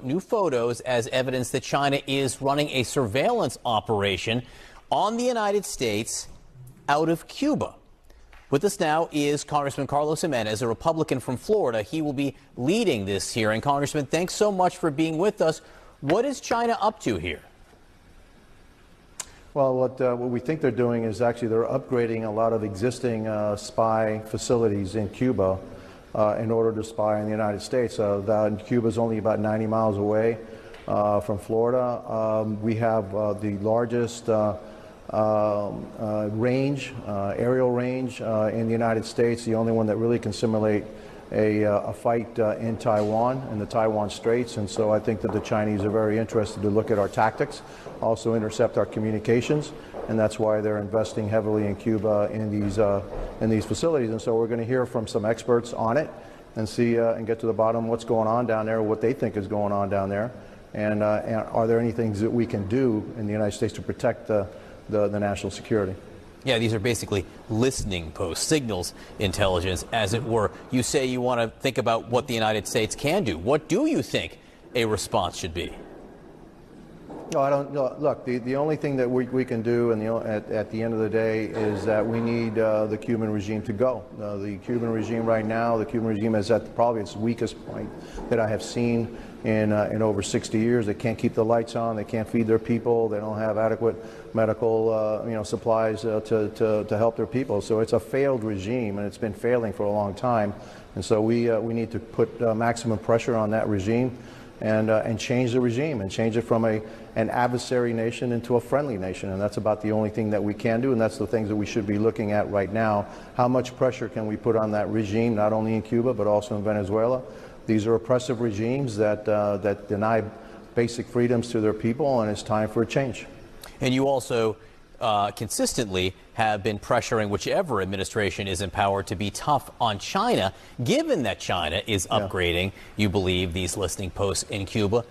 New photos as evidence that China is running a surveillance operation on the United States out of Cuba. With us now is Congressman Carlos Jimenez, a Republican from Florida. He will be leading this hearing. Congressman, thanks so much for being with us. What is China up to here? Well, what we think they're doing is actually they're upgrading a lot of existing spy facilities in Cuba in order to spy on the United States. Cuba is only about 90 miles away from Florida. We have the largest aerial range in the United States, the only one that really can simulate a fight in Taiwan, in the Taiwan Straits. And so I think that the Chinese are very interested to look at our tactics, also intercept our communications, and that's why they're investing heavily in Cuba in these facilities. And so we're going to hear from some experts on it and see and get to the bottom of what's going on down there, what they think is going on down there, and are there any things that we can do in the United States to protect the national security. Yeah, these are basically listening posts, signals intelligence, as it were. You say you want to think about what the United States can do. What do you think a response should be? No, I don't. No, look, the only thing that we can do, and at the end of the day, is that we need the Cuban regime to go. The Cuban regime right now, the Cuban regime is at probably its weakest point that I have seen in over 60 years. They can't keep the lights on. They can't feed their people. They don't have adequate medical supplies to help their people. So it's a failed regime, and it's been failing for a long time. And so we need to put maximum pressure on that regime and change the regime and change it from an adversary nation into a friendly nation. And that's about the only thing that we can do, and that's the things that we should be looking at right now. How much pressure can we put on that regime, not only in Cuba but also in Venezuela? These are oppressive regimes that deny basic freedoms to their people, and it's time for a change. And you also consistently have been pressuring whichever administration is in power to be tough on China, given that China is upgrading, you believe, these listening posts in Cuba.